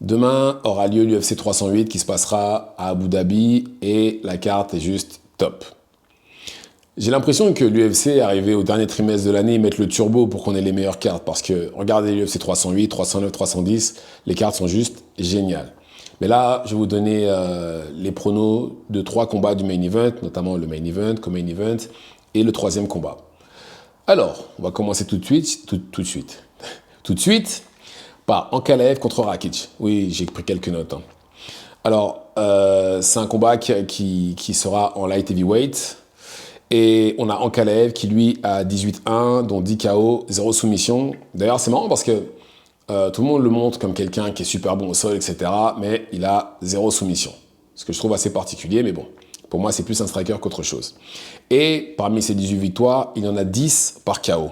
Demain aura lieu l'UFC 308 qui se passera à Abu Dhabi et la carte est juste top. J'ai l'impression que l'UFC est arrivé au dernier trimestre de l'année, ils mettent le turbo pour qu'on ait les meilleures cartes parce que regardez l'UFC 308, 309, 310, les cartes sont juste géniales. Mais là, je vais vous donner les pronos de 3 combats du main event, notamment le main event, co-main event et le 3e combat. Alors, on va commencer tout de suite par Ankalaev contre Rakic. Oui, j'ai pris quelques notes. Alors, c'est un combat qui sera en light heavyweight. Et on a Ankalaev qui, lui, a 18-1, dont 10 KO, 0 soumission. D'ailleurs, c'est marrant parce que tout le monde le montre comme quelqu'un qui est super bon au sol, etc. Mais il a 0 soumission. Ce que je trouve assez particulier, mais bon. Pour moi, c'est plus un striker qu'autre chose. Et parmi ces 18 victoires, il y en a 10 par KO.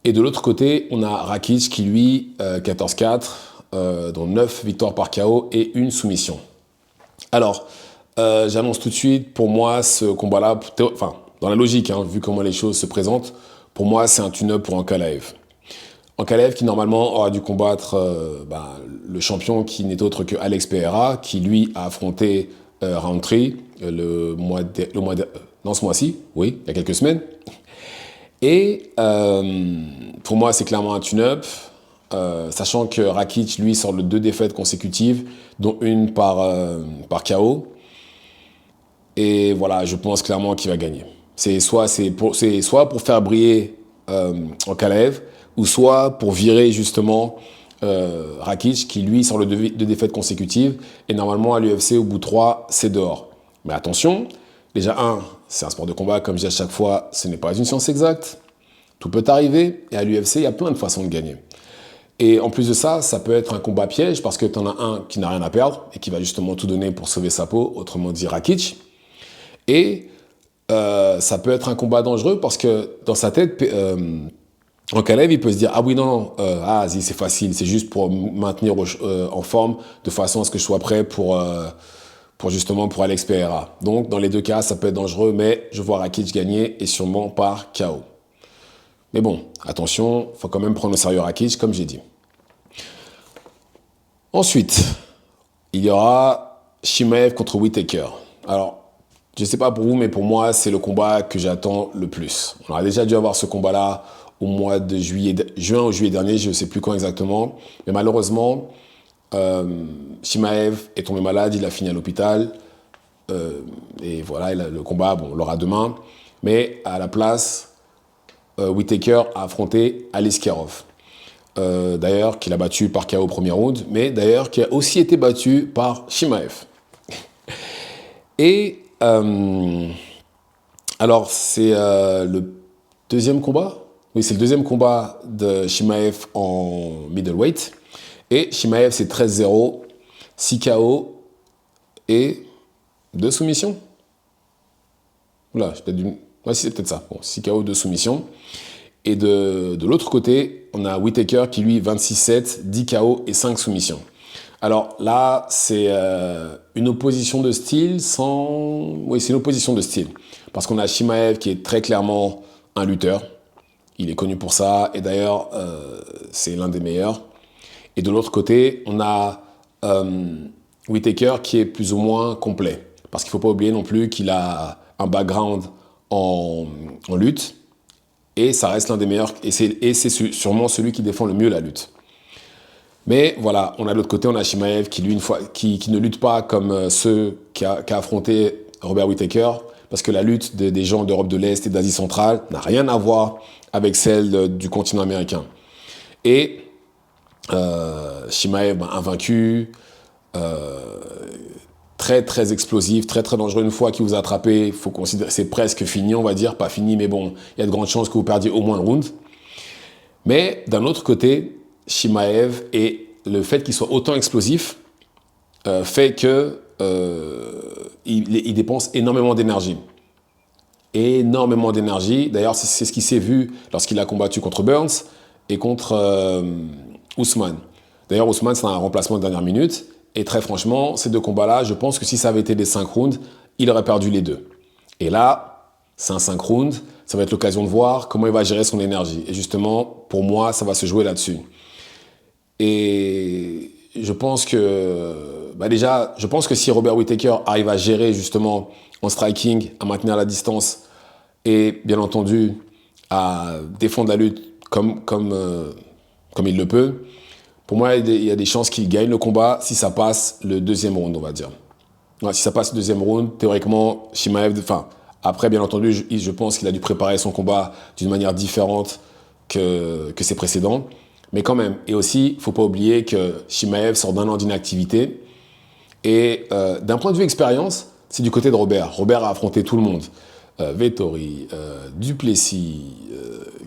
Et de l'autre côté, on a Rakic qui, lui, 14-4, dont 9 victoires par KO et une soumission. Alors, j'annonce tout de suite, pour moi, ce combat-là, enfin, dans la logique, vu comment les choses se présentent, pour moi, c'est un tune-up pour Ankalaev. Ankalaev qui, normalement, aura dû combattre le champion qui n'est autre que Alex Pereira, qui, lui, a affronté Roundtree ce mois-ci, oui, il y a quelques semaines. Et pour moi, c'est clairement un tune-up, sachant que Rakic, lui, sort de 2 défaites consécutives, dont une par KO. Et voilà, je pense clairement qu'il va gagner. C'est soit pour faire briller Ankalaev, ou soit pour virer justement Rakic, qui lui sort de 2 défaites consécutives. Et normalement, à l'UFC, au bout de 3, c'est dehors. Mais attention, déjà, c'est un sport de combat, comme je dis à chaque fois, ce n'est pas une science exacte. Tout peut arriver, et à l'UFC, il y a plein de façons de gagner. Et en plus de ça, ça peut être un combat piège, parce que tu en as un qui n'a rien à perdre, et qui va justement tout donner pour sauver sa peau, autrement dit Rakic. Et ça peut être un combat dangereux, parce que dans sa tête, Ankalaev, il peut se dire « Ah oui, non, vas-y, c'est facile, c'est juste pour me maintenir en forme, de façon à ce que je sois prêt pour Alex Pereira. » Donc, dans les 2 cas, ça peut être dangereux, mais je vois Rakic gagner, et sûrement par KO. Mais bon, attention, il faut quand même prendre au sérieux Rakic, comme j'ai dit. Ensuite, il y aura Chimaev contre Whittaker. Alors, je ne sais pas pour vous, mais pour moi, c'est le combat que j'attends le plus. On a déjà dû avoir ce combat-là au mois de juin ou juillet dernier, je ne sais plus quand exactement. Mais malheureusement, Chimaev est tombé malade, il a fini à l'hôpital. Et voilà, le combat, on l'aura demain. Mais à la place, Whittaker a affronté Aliskerov. D'ailleurs, qu'il a battu par KO au premier round, mais d'ailleurs, qui a aussi été battu par Chimaev. Et alors, c'est le 2e combat. Oui, c'est le 2e combat de Chimaev en middleweight. Et Chimaev, c'est 13-0, 6 KO et 2 soumissions. Oula, j'ai peut-être dû... Ouais, c'est peut-être ça. Bon, 6 KO, 2 soumissions. Et de l'autre côté, on a Whittaker qui, lui, 26-7, 10 KO et 5 soumissions. Alors là, c'est une opposition de style sans... Oui, c'est une opposition de style. Parce qu'on a Chimaev qui est très clairement un lutteur. Il est connu pour ça. Et d'ailleurs, c'est l'un des meilleurs. Et de l'autre côté, on a Whittaker qui est plus ou moins complet. Parce qu'il ne faut pas oublier non plus qu'il a un background en lutte. Et ça reste l'un des meilleurs. Et c'est sûrement celui qui défend le mieux la lutte. Mais voilà, on a de l'autre côté, on a Chimaev qui, lui, qui ne lutte pas comme ceux qu'a affronté Robert Whittaker, parce que la lutte des gens d'Europe de l'Est et d'Asie centrale n'a rien à voir avec celle du continent américain. Et Chimaev, invaincu, très très explosif, très très dangereux. Une fois qu'il vous a attrapé, il faut considérer c'est presque fini, on va dire, pas fini, mais bon, il y a de grandes chances que vous perdiez au moins le round. Mais d'un autre côté, Chimaev et le fait qu'il soit autant explosif fait que il dépense énormément d'énergie. Énormément d'énergie. D'ailleurs, c'est ce qui s'est vu lorsqu'il a combattu contre Burns et contre Ousmane. D'ailleurs, Ousmane, c'est un remplacement de dernière minute. Et très franchement, ces 2 combats-là, je pense que si ça avait été des 5 rounds, il aurait perdu les 2. Et là, c'est un 5 rounds. Ça va être l'occasion de voir comment il va gérer son énergie. Et justement, pour moi, ça va se jouer là-dessus. Et je pense que, déjà, je pense que si Robert Whittaker arrive à gérer justement en striking, à maintenir la distance et bien entendu à défendre la lutte comme il le peut, pour moi, il y a des chances qu'il gagne le combat si ça passe le deuxième round, on va dire. Ouais, si ça passe le deuxième round, théoriquement, Chimaev, enfin, après, bien entendu, je pense qu'il a dû préparer son combat d'une manière différente que ses précédents. Mais quand même. Et aussi, il ne faut pas oublier que Chimaev sort d'un an d'inactivité. Et d'un point de vue expérience, c'est du côté de Robert. Robert a affronté tout le monde. Vettori, Duplessis,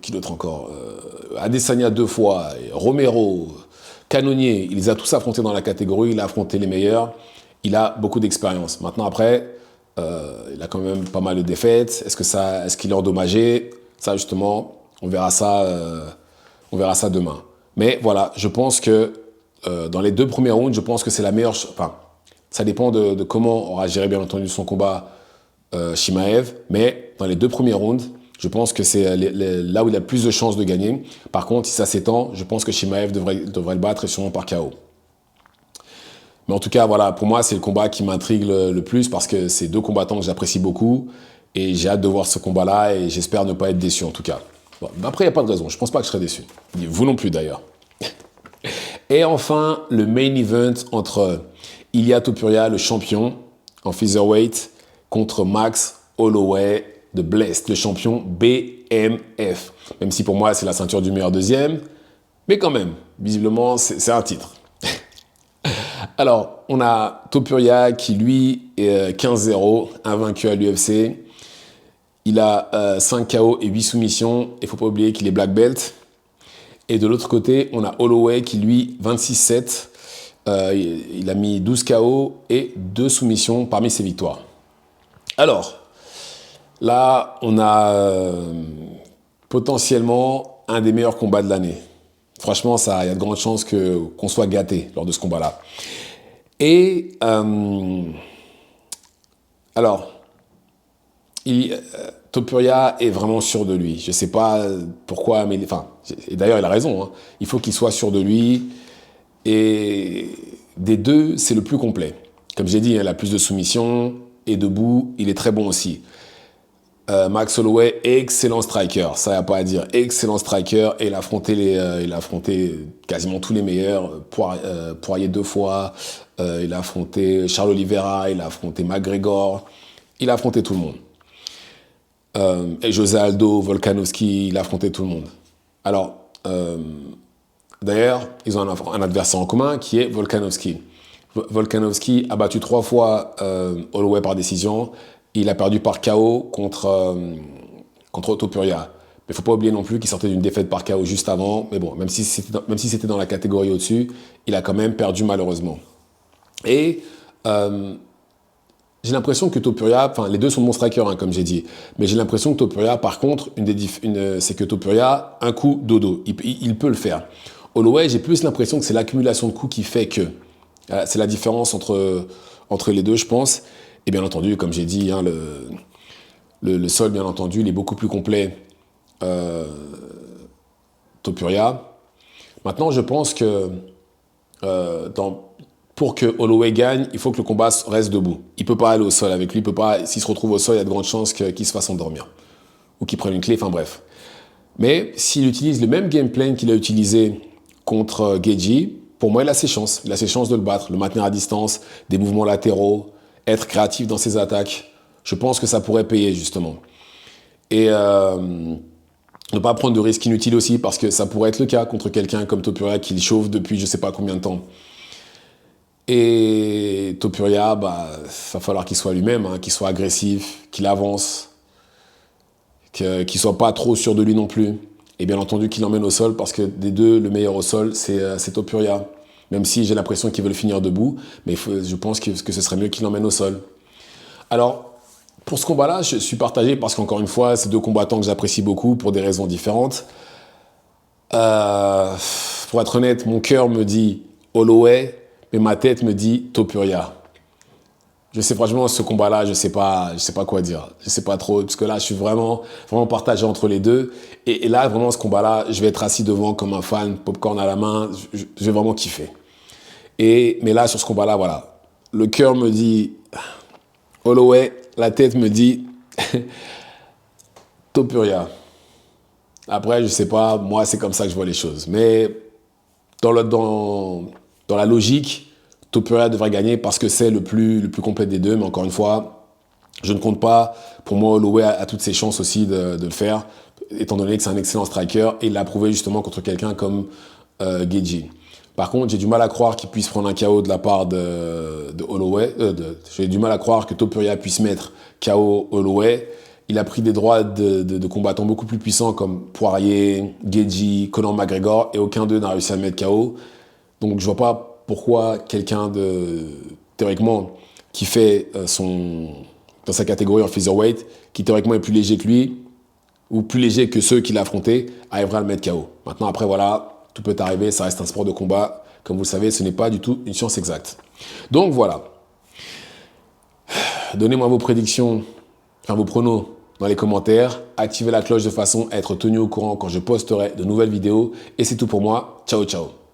qui d'autre encore Adesanya 2 fois, Romero, Cannonier. Il les a tous affrontés dans la catégorie. Il a affronté les meilleurs. Il a beaucoup d'expérience. Maintenant, après, il a quand même pas mal de défaites. Est-ce qu'il est endommagé? Ça, justement, on verra ça demain. Mais voilà, je pense que dans les 2 premiers rounds, je pense que c'est la meilleure. Enfin, ça dépend de comment aura géré bien entendu son combat Chimaev. Mais dans les 2 premiers rounds, je pense que c'est là où il a le plus de chances de gagner. Par contre, si ça s'étend, je pense que Chimaev devrait le battre et sûrement par KO. Mais en tout cas, voilà, pour moi, c'est le combat qui m'intrigue le plus parce que c'est 2 combattants que j'apprécie beaucoup et j'ai hâte de voir ce combat-là et j'espère ne pas être déçu en tout cas. Bon, après, il n'y a pas de raison, je ne pense pas que je serai déçu. Vous non plus d'ailleurs. Et enfin, le main event entre Ilia Topuria, le champion en featherweight, contre Max Holloway de Blessed, le champion BMF. Même si pour moi, c'est la ceinture du meilleur deuxième, mais quand même, visiblement, c'est un titre. Alors, on a Topuria qui, lui, est 15-0, invaincu à l'UFC. Il a 5 KO et 8 soumissions. Il ne faut pas oublier qu'il est black belt. Et de l'autre côté, on a Holloway qui, lui, 26-7. Il a mis 12 KO et 2 soumissions parmi ses victoires. Alors, là, on a potentiellement un des meilleurs combats de l'année. Franchement, il y a de grandes chances qu'on soit gâté lors de ce combat-là. Et alors, Topuria est vraiment sûr de lui. Je ne sais pas pourquoi, mais et d'ailleurs, il a raison. Hein. Il faut qu'il soit sûr de lui. Et des 2, c'est le plus complet. Comme j'ai dit, il a plus de soumissions et debout, il est très bon aussi. Max Holloway, excellent striker, ça n'y a pas à dire, excellent striker, et il a affronté quasiment tous les meilleurs, Poirier 2 fois, il a affronté Charles Oliveira, il a affronté McGregor, il a affronté tout le monde. Et José Aldo, Volkanovski, il a affronté tout le monde. Alors, d'ailleurs, ils ont un adversaire en commun qui est Volkanovski. Volkanovski a battu 3 fois Holloway par décision. Il a perdu par KO contre Topuria. Mais il ne faut pas oublier non plus qu'il sortait d'une défaite par KO juste avant. Mais bon, même si c'était dans la catégorie au-dessus, il a quand même perdu malheureusement. Et j'ai l'impression que Topuria, les 2 sont bons strikers, hein, comme j'ai dit. Mais j'ai l'impression que Topuria, par contre, c'est que Topuria, un coup, dodo. Il peut le faire. Holloway, j'ai plus l'impression que c'est l'accumulation de coups qui fait que. C'est la différence entre les 2, je pense. Et bien entendu, comme j'ai dit, hein, le sol, bien entendu, il est beaucoup plus complet. Topuria. Maintenant, je pense que pour que Holloway gagne, il faut que le combat reste debout. Il ne peut pas aller au sol avec lui. S'il se retrouve au sol, il y a de grandes chances qu'il se fasse endormir. Ou qu'il prenne une clé, enfin bref. Mais s'il utilise le même game plan qu'il a utilisé contre Gaethje, pour moi, il a ses chances. Il a ses chances de le battre, le maintenir à distance, des mouvements latéraux, être créatif dans ses attaques. Je pense que ça pourrait payer, justement. Et ne pas prendre de risques inutiles aussi, parce que ça pourrait être le cas contre quelqu'un comme Topuria qui le chauffe depuis je ne sais pas combien de temps. Et Topuria, va falloir qu'il soit lui-même, hein, qu'il soit agressif, qu'il avance, qu'il ne soit pas trop sûr de lui non plus. Et bien entendu qu'il l'emmène au sol, parce que des 2, le meilleur au sol, c'est Topuria. Même si j'ai l'impression qu'il veut le finir debout, mais je pense que ce serait mieux qu'il l'emmène au sol. Alors, pour ce combat-là, je suis partagé parce qu'encore une fois, c'est 2 combattants que j'apprécie beaucoup pour des raisons différentes. Pour être honnête, mon cœur me dit Holloway, mais ma tête me dit Topuria. Je sais franchement, ce combat-là, je sais pas quoi dire. Je sais pas trop, parce que là, je suis vraiment partagé entre les 2. Et là, vraiment, ce combat-là, je vais être assis devant comme un fan, popcorn à la main. Je vais vraiment kiffer. Mais là, sur ce combat-là, voilà. Le cœur me dit Holloway, la tête me dit Topuria. Après, je sais pas, moi, c'est comme ça que je vois les choses. Mais dans la logique, Topuria devrait gagner parce que c'est le plus complet des deux. Mais encore une fois, je ne compte pas. Pour moi, Holloway a toutes ses chances aussi de le faire, étant donné que c'est un excellent striker et il l'a prouvé justement contre quelqu'un comme Gaethje. Par contre, j'ai du mal à croire qu'il puisse prendre un KO de la part de Holloway. J'ai du mal à croire que Topuria puisse mettre KO Holloway. Il a pris des droits de combattants beaucoup plus puissants comme Poirier, Gaethje, Conor McGregor et aucun d'eux n'a réussi à le mettre KO. Donc je vois pas pourquoi quelqu'un théoriquement qui fait dans sa catégorie en featherweight, qui théoriquement est plus léger que lui ou plus léger que ceux qu'il a affrontés, arrivera à le mettre KO. Maintenant après voilà. Tout peut arriver, ça reste un sport de combat. Comme vous le savez, ce n'est pas du tout une science exacte. Donc voilà. Donnez-moi vos prédictions, enfin vos pronos dans les commentaires. Activez la cloche de façon à être tenu au courant quand je posterai de nouvelles vidéos. Et c'est tout pour moi. Ciao, ciao.